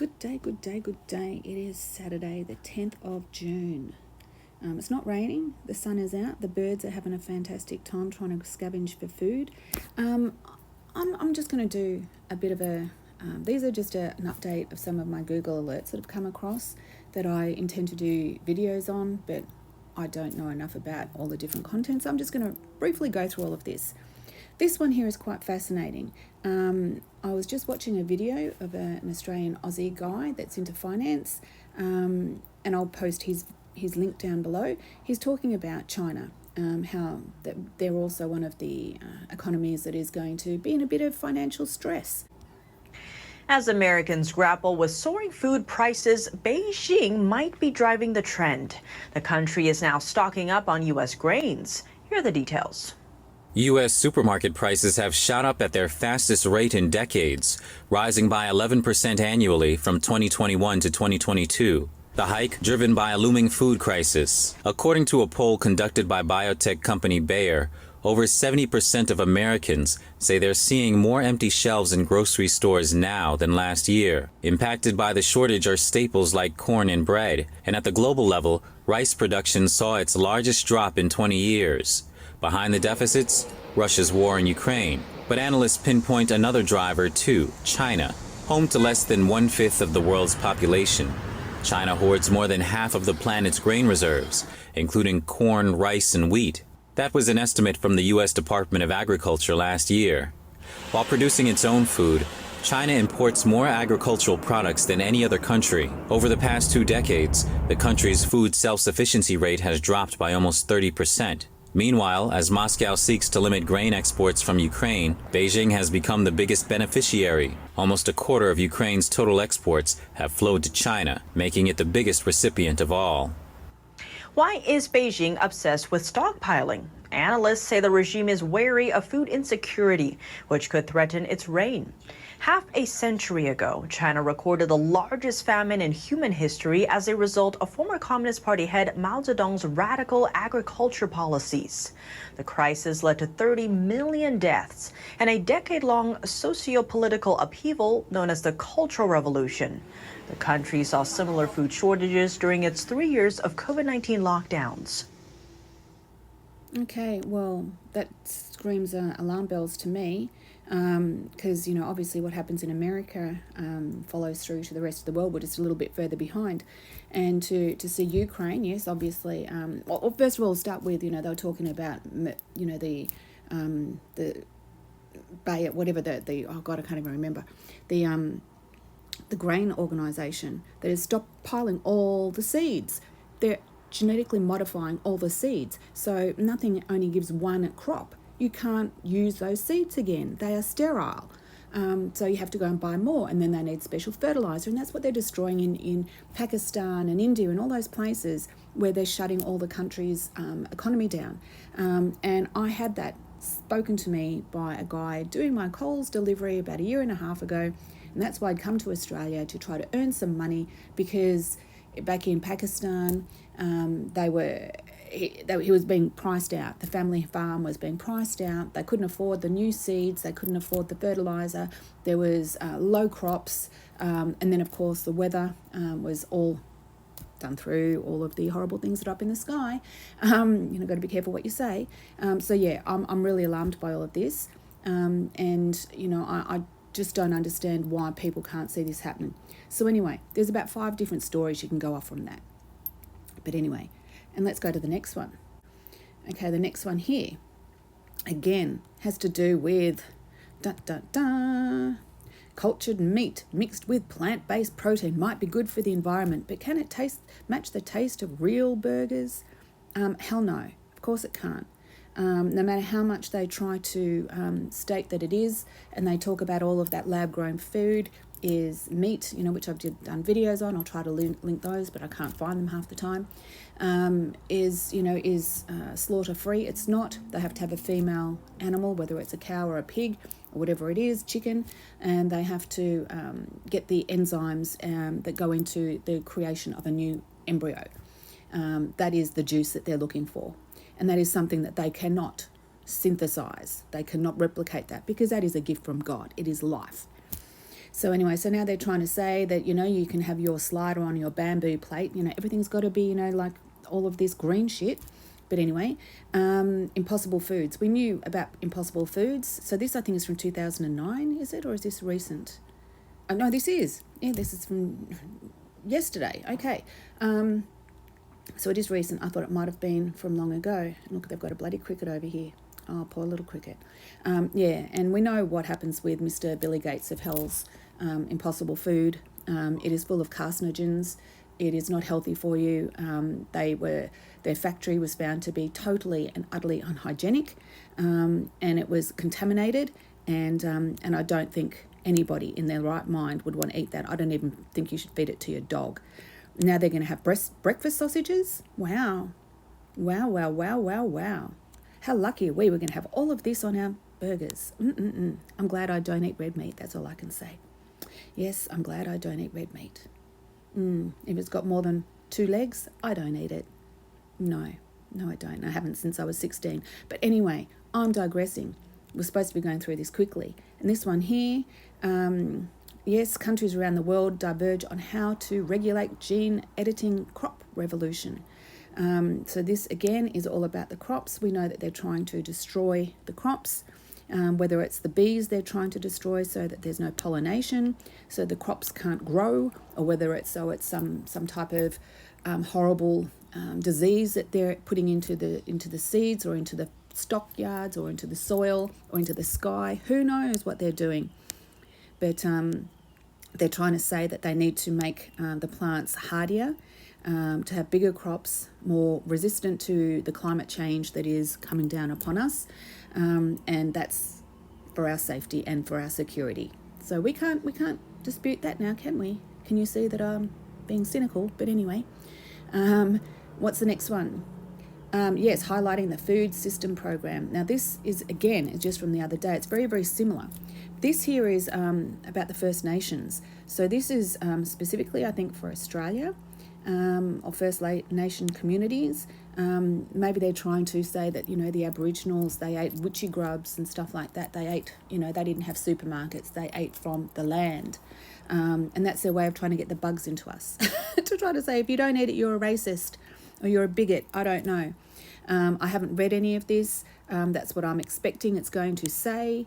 Good day, good day, good day. It is Saturday, the 10th of June. It's not raining, the sun is out, the birds are having a fantastic time trying to scavenge for food. I'm just going to do a bit of these are just an update of some of my Google alerts that have come across that I intend to do videos on, but I don't know enough about all the different contents. I'm just going to briefly go through all of this. This one here is quite fascinating. I was just watching a video of an Australian Aussie guy that's into finance, and I'll post his link down below. He's talking about China, how that they're also one of the economies that is going to be in a bit of financial stress. As Americans grapple with soaring food prices, Beijing might be driving the trend. The country is now stocking up on U.S. grains. Here are the details. U.S. supermarket prices have shot up at their fastest rate in decades, rising by 11% annually from 2021 to 2022. The hike driven by a looming food crisis. According to a poll conducted by biotech company Bayer, over 70% of Americans say they're seeing more empty shelves in grocery stores now than last year. Impacted by the shortage are staples like corn and bread, and at the global level, rice production saw its largest drop in 20 years. Behind the deficits, Russia's war in Ukraine. But analysts pinpoint another driver too, China, home to less than 1/5 of the world's population. China hoards more than half of the planet's grain reserves, including corn, rice, and wheat. That was an estimate from the U.S. Department of Agriculture last year. While producing its own food, China imports more agricultural products than any other country. Over the past 2 decades, the country's food self-sufficiency rate has dropped by almost 30%. Meanwhile, as Moscow seeks to limit grain exports from Ukraine, Beijing has become the biggest beneficiary. Almost a quarter of Ukraine's total exports have flowed to China, making it the biggest recipient of all. Why is Beijing obsessed with stockpiling? Analysts say the regime is wary of food insecurity, which could threaten its reign. Half a century ago, China recorded the largest famine in human history as a result of former Communist Party head Mao Zedong's radical agriculture policies. The crisis led to 30 million deaths and a decade-long socio-political upheaval known as the Cultural Revolution. The country saw similar food shortages during its 3 years of COVID-19 lockdowns. Okay, well, that screams alarm bells to me, because, obviously what happens in America follows through to the rest of the world. We're just a little bit further behind. And to see Ukraine, yes, obviously, well, first of all, start with, they were talking about, the Bayer, whatever oh God, I can't even remember, the grain organisation that is stockpiling all the seeds. They're genetically modifying all the seeds, so nothing only gives one crop. You can't use those seeds again. They are sterile. So you have to go and buy more, and then they need special fertilizer, and that's what they're destroying in Pakistan and India and all those places where they're shutting all the country's economy down. And I had that spoken to me by a guy doing my Coles delivery about 1.5 years ago, and that's why I'd come to Australia to try to earn some money, because back in Pakistan, he was being priced out. The family farm was being priced out. They couldn't afford the new seeds. They couldn't afford the fertilizer. There was low crops. And then, of course, the weather was all done through all of the horrible things that are up in the sky. Got to be careful what you say. So, yeah, I'm really alarmed by all of this. I just don't understand why people can't see this happening. So anyway, there's about 5 different stories you can go off from that. But anyway, and let's go to the next one. Okay, the next one here, again, has to do with cultured meat mixed with plant-based protein might be good for the environment, but can it match the taste of real burgers? Hell no, of course it can't. No matter how much they try to state that it is, and they talk about all of that lab-grown food is meat, which I've done videos on. I'll try to link those, but I can't find them half the time. Is slaughter-free. It's not. They have to have a female animal, whether it's a cow or a pig or whatever it is, chicken, and they have to get the enzymes that go into the creation of a new embryo. That is the juice that they're looking for. And that is something that they cannot synthesize. They cannot replicate that, because that is a gift from God. It is life. So anyway, so now they're trying to say that, you can have your slider on your bamboo plate. Everything's got to be, like all of this green shit. But anyway, Impossible Foods. We knew about Impossible Foods. So this, I think, is from 2009, is it? Or is this recent? Oh, no, this is. Yeah, this is from yesterday. Okay. So it is recent. I thought it might have been from long ago. Look, they've got a bloody cricket over here. Oh, poor little cricket. Yeah, and we know what happens with Mr. Billy Gates of Hell's Impossible Food. It is full of carcinogens. It is not healthy for you. Their factory was found to be totally and utterly unhygienic, and it was contaminated. And I don't think anybody in their right mind would want to eat that. I don't even think you should feed it to your dog. Now they're going to have breakfast sausages. Wow. Wow, wow, wow, wow, wow. How lucky are we? We're going to have all of this on our burgers. I'm glad I don't eat red meat. That's all I can say. Yes, I'm glad I don't eat red meat. If it's got more than 2 legs, I don't eat it. No, I don't. I haven't since I was 16. But anyway, I'm digressing. We're supposed to be going through this quickly. And this one here, yes, countries around the world diverge on how to regulate gene editing crop revolution. So this, again, is all about the crops. We know that they're trying to destroy the crops, whether it's the bees they're trying to destroy so that there's no pollination, so the crops can't grow, or whether it's some type of horrible disease that they're putting into the seeds or into the stockyards or into the soil or into the sky. Who knows what they're doing? But they're trying to say that they need to make the plants hardier, to have bigger crops, more resistant to the climate change that is coming down upon us, and that's for our safety and for our security. So we can't dispute that now, can we? Can you see that I'm being cynical? But anyway, what's the next one? Yes, highlighting the food system program. Now this is, again, just from the other day. It's very, very similar. This here is about the First Nations. So this is specifically, I think, for Australia, or First Nation communities. Maybe they're trying to say that, the Aboriginals, they ate witchy grubs and stuff like that. They ate, they didn't have supermarkets. They ate from the land. And that's their way of trying to get the bugs into us. To try to say, if you don't eat it, you're a racist or you're a bigot. I don't know. I haven't read any of this. That's what I'm expecting it's going to say.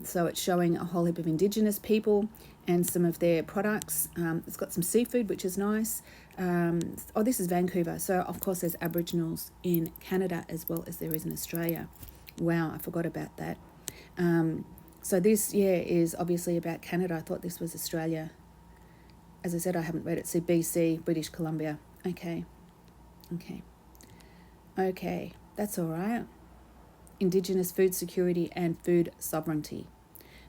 So it's showing a whole heap of Indigenous people and some of their products. It's got some seafood, which is nice. This is Vancouver. So, of course, there's Aboriginals in Canada as well as there is in Australia. Wow, I forgot about that. So this, is obviously about Canada. I thought this was Australia. As I said, I haven't read it. So BC, British Columbia. Okay, that's all right. Indigenous food security and food sovereignty.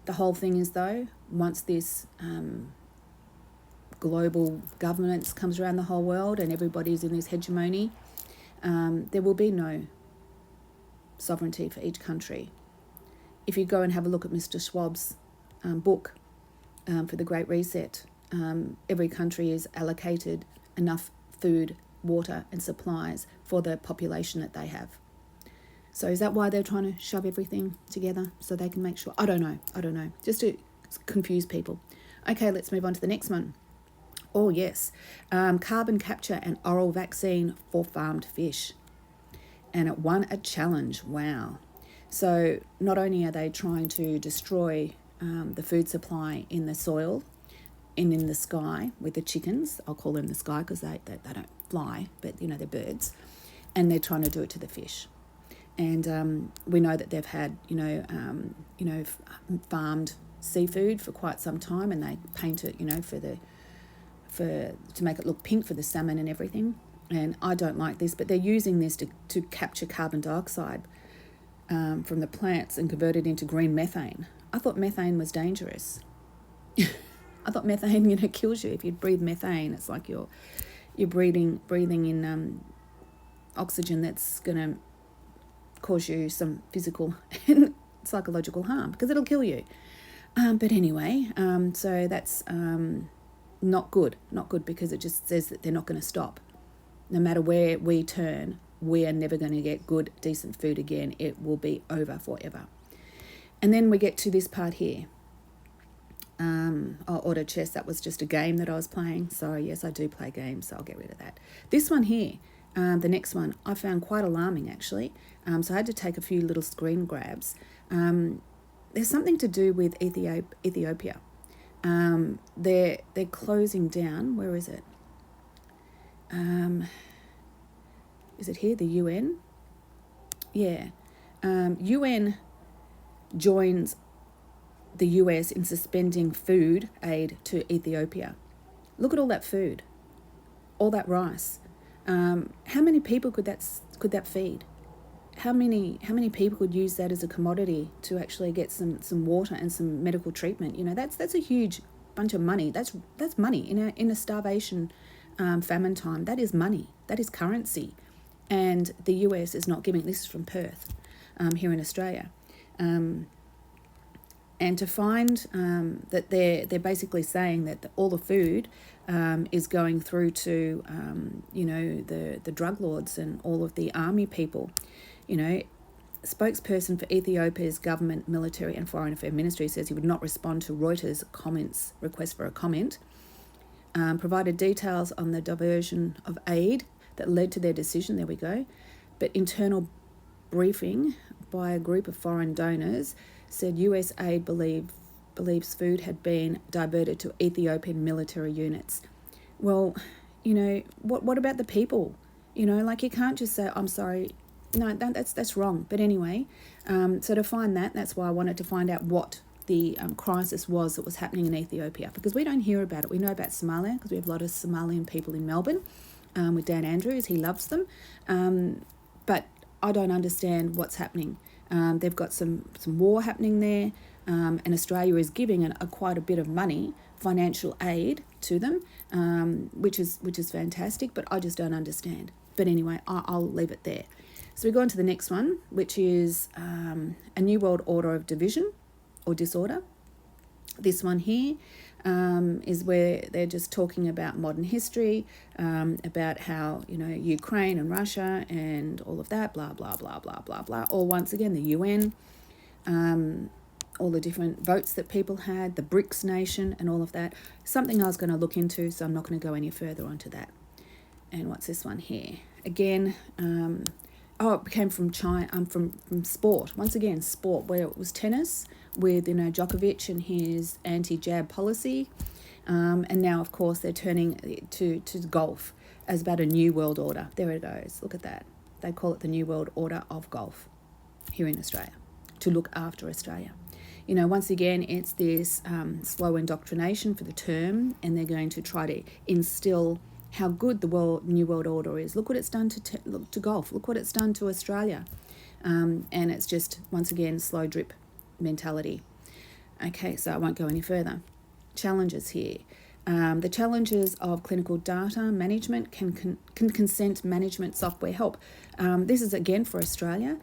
The whole thing is, though, once this global governance comes around the whole world and everybody's in this hegemony, there will be no sovereignty for each country. If you go and have a look at Mr. Schwab's book for the Great Reset, every country is allocated enough food, water and supplies for the population that they have. So is that why they're trying to shove everything together so they can make sure? I don't know. Just to confuse people. Okay, let's move on to the next one. Oh, yes. Carbon capture and oral vaccine for farmed fish. And it won a challenge. Wow. So not only are they trying to destroy the food supply in the soil and in the sky with the chickens, I'll call them the sky because they don't fly, but they're birds, and they're trying to do it to the fish. And we know that they've had farmed seafood for quite some time, and they paint it to make it look pink for the salmon and everything. And I don't like this, but they're using this to capture carbon dioxide from the plants and convert it into green methane. I thought methane was dangerous. I thought methane, kills you. If you breathe methane, it's like you're breathing in oxygen that's going to cause you some physical and psychological harm because it'll kill you. But anyway, so that's not good because it just says that they're not going to stop. No matter where we turn, we are never going to get good, decent food again. It will be over forever. And then we get to this part here. Auto chess, that was just a game that I was playing. So yes, I do play games, so I'll get rid of that. This one here, the next one, I found quite alarming actually. So I had to take a few little screen grabs. There's something to do with Ethiopia. They're closing down. Where is it? Is it here? The UN? Yeah. UN joins the US in suspending food aid to Ethiopia. Look at all that food, all that rice. How many people could that feed? How many people could use that as a commodity to actually get some water and some medical treatment? You know, that's a huge bunch of money. That's money in a starvation, famine time. That is money. That is currency, and the US is not giving. This is from Perth, here in Australia. And to find that they're basically saying that all the food is going through to the drug lords and all of the army people. You know, spokesperson for Ethiopia's government, military and foreign affairs ministry says he would not respond to Reuters' request for a comment. Provided details on the diversion of aid that led to their decision. There we go. But internal briefing by a group of foreign donors said US aid believes food had been diverted to Ethiopian military units. Well, you know, what about the people? You know, like you can't just say, I'm sorry. No, that's wrong. But anyway, so to find that's why I wanted to find out what the crisis was that was happening in Ethiopia, because we don't hear about it. We know about Somalia because we have a lot of Somalian people in Melbourne with Dan Andrews. He loves them. But I don't understand what's happening. They've got some war happening there, and Australia is giving quite a bit of money, financial aid to them, which is fantastic, but I just don't understand. But anyway, I'll leave it there. So we go on to the next one, which is a New World Order of Division or Disorder. This one here is where they're just talking about modern history, about how, you know, Ukraine and Russia and all of that, blah, blah, blah, blah, blah, blah. Or once again, the UN, all the different votes that people had, the BRICS nation and all of that. Something I was going to look into, so I'm not going to go any further onto that. And what's this one here? Again, it came from China, from sport. Once again, sport, where it was tennis with, you know, Djokovic and his anti-jab policy. And now, of course, they're turning to golf as about a new world order. There it goes. Look at that. They call it the New World Order of Golf here in Australia, to look after Australia. You know, once again, it's this slow indoctrination for the term, and they're going to try to instill how good the New World Order is. Look what it's done to golf. Look what it's done to Australia. And it's just, once again, slow drip mentality. Okay, so I won't go any further. Challenges here. The challenges of clinical data management can consent management software help. This is again for Australia.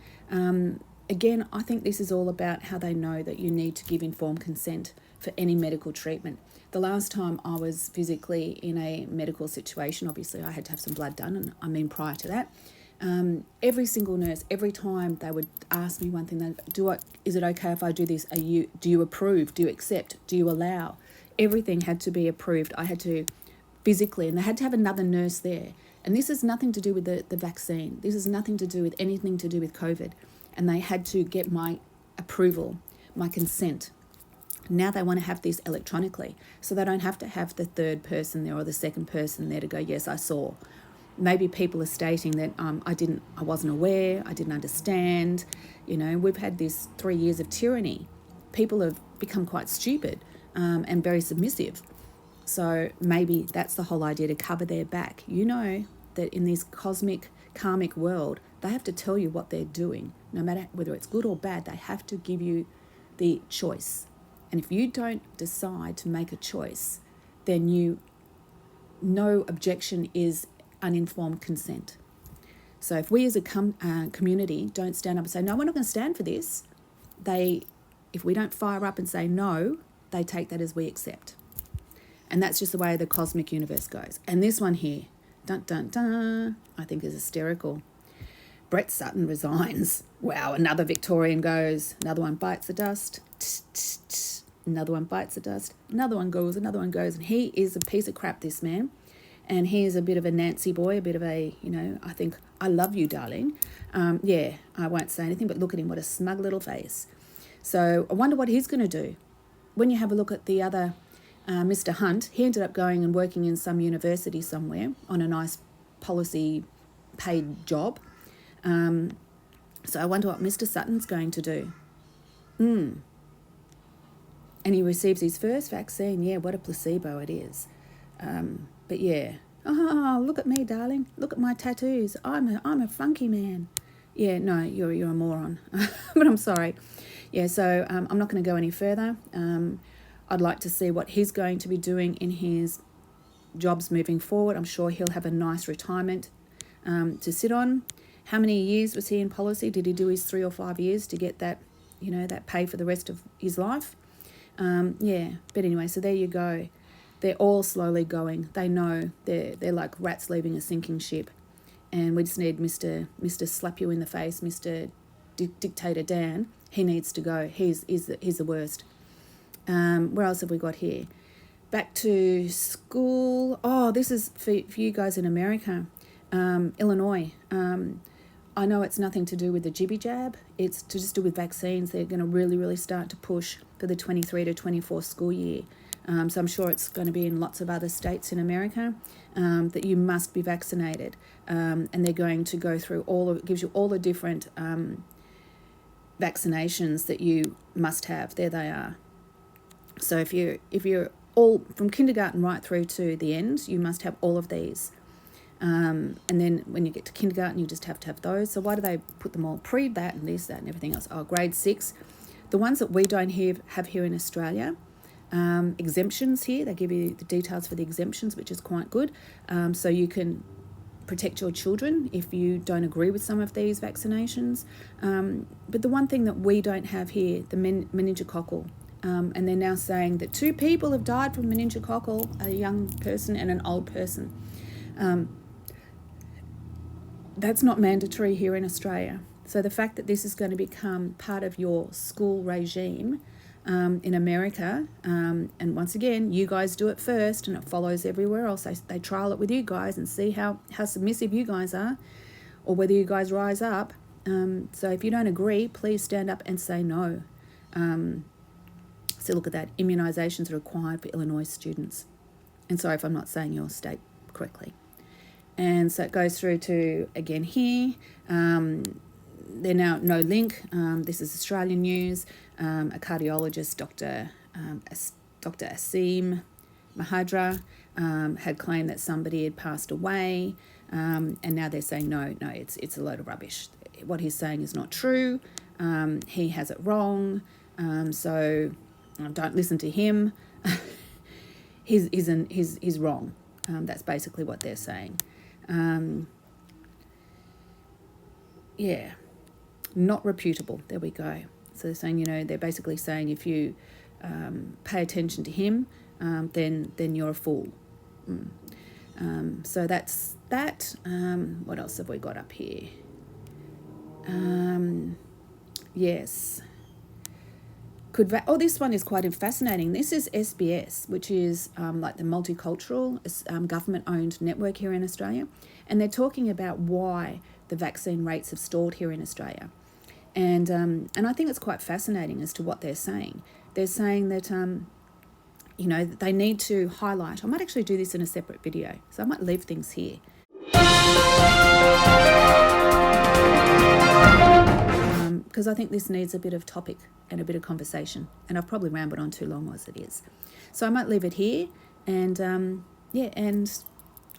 Again, I think this is all about how they know that you need to give informed consent for any medical treatment. The last time I was physically in a medical situation, obviously I had to have some blood done, and I mean prior to that, every single nurse, every time they would ask me one thing, is it okay if I do this? Do you approve? Do you accept? Do you allow? Everything had to be approved. I had to physically, and they had to have another nurse there. And this has nothing to do with the vaccine. This has nothing to do with anything to do with COVID. And they had to get my approval, my consent. Now they want to have this electronically, so they don't have to have the third person there or the second person there to go, yes, I saw. Maybe people are stating that I wasn't aware, I didn't understand. You know, we've had this 3 years of tyranny. People have become quite stupid and very submissive. So maybe that's the whole idea, to cover their back. You know that in this cosmic, karmic world, they have to tell you what they're doing. No matter whether it's good or bad, they have to give you the choice. And if you don't decide to make a choice, then no objection is uninformed consent. So if we as a community don't stand up and say, no, we're not going to stand for this, if we don't fire up and say no, they take that as we accept. And that's just the way the cosmic universe goes. And this one here, dun dun dun, I think is hysterical. Brett Sutton resigns. Wow, another Victorian goes. Another one bites the dust. another one bites the dust, another one goes, and he is a piece of crap, this man. And he is a bit of a Nancy boy, a bit of a, I think, I love you, darling. Yeah, I won't say anything, but look at him, what a smug little face. So I wonder what he's going to do. When you have a look at the other Mr. Hunt, he ended up going and working in some university somewhere on a nice policy paid job. So I wonder what Mr. Sutton's going to do. And he receives his first vaccine. Yeah, what a placebo it is. But yeah, look at me, darling. Look at my tattoos. I'm a funky man. Yeah, no, you're a moron. But I'm sorry. Yeah, so I'm not going to go any further. I'd like to see what he's going to be doing in his jobs moving forward. I'm sure he'll have a nice retirement to sit on. How many years was he in policy? Did he do his 3 or 5 years to get that, that pay for the rest of his life? Yeah, but anyway, so there you go. They're all slowly going. They know they're like rats leaving a sinking ship. And we just need Mr. Slap You in the Face, Mr. Dictator Dan. He needs to go. He's the worst. Where else have we got here? Back to school. Oh, this is for you guys in America. Illinois. I know it's nothing to do with the jibby jab. It's to just do with vaccines. They're going to really, really start to push for the 23 to 24 school year. So I'm sure it's going to be in lots of other states in America that you must be vaccinated. And they're going to go through it gives you all the different vaccinations that you must have. There they are. So if you're all from kindergarten right through to the end, you must have all of these. And then when you get to kindergarten, you just have to have those. So why do they put them all pre that and this, that, and everything else? Oh, grade 6. The ones that we don't have here in Australia, exemptions here. They give you the details for the exemptions, which is quite good. So you can protect your children if you don't agree with some of these vaccinations. But the one thing that we don't have here, the meningococcal, and they're now saying that 2 people have died from meningococcal, a young person and an old person. That's not mandatory here in Australia. So the fact that this is going to become part of your school regime in America, and once again, you guys do it first and it follows everywhere else. They trial it with you guys and see how submissive you guys are or whether you guys rise up. So if you don't agree, please stand up and say no. So look at that. Immunisations are required for Illinois students. And sorry if I'm not saying your state correctly. And so it goes through to, again here, they're now no link. This is Australian news. A cardiologist, Dr. Asim Mahadra, had claimed that somebody had passed away, and now they're saying no, it's a load of rubbish. What he's saying is not true. He has it wrong. So don't listen to him. He's wrong. That's basically what they're saying. Yeah, not reputable. There we go. So they're saying, they're basically saying if you pay attention to him, then you're a fool. So that's that. What else have we got up here? Yes. This one is quite fascinating. This is SBS, which is like the multicultural government-owned network here in Australia, and they're talking about why the vaccine rates have stalled here in Australia, and I think it's quite fascinating as to what they're saying. They're saying that they need to highlight. I might actually do this in a separate video, so I might leave things here. Because I think this needs a bit of topic and a bit of conversation, and I've probably rambled on too long as it is. So I might leave it here, and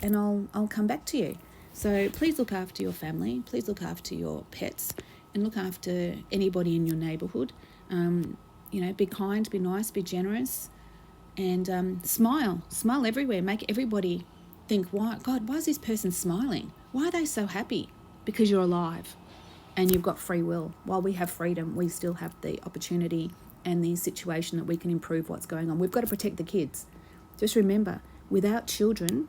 I'll come back to you. So please look after your family, please look after your pets, and look after anybody in your neighbourhood. Be kind, be nice, be generous, and smile everywhere. Make everybody think, why is this person smiling? Why are they so happy? Because you're alive. And you've got free will. While we have freedom, we still have the opportunity and the situation that we can improve what's going on. We've got to protect the kids. Just remember, without children,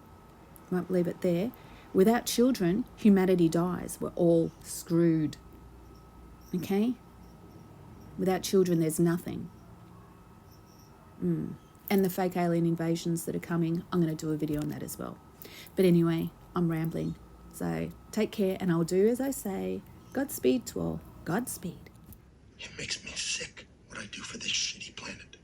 I won't leave it there, without children, humanity dies. We're all screwed. Okay? Without children, there's nothing. And the fake alien invasions that are coming, I'm going to do a video on that as well. But anyway, I'm rambling. So take care, and I'll do as I say. Godspeed to all. Godspeed. It makes me sick what I do for this shitty planet.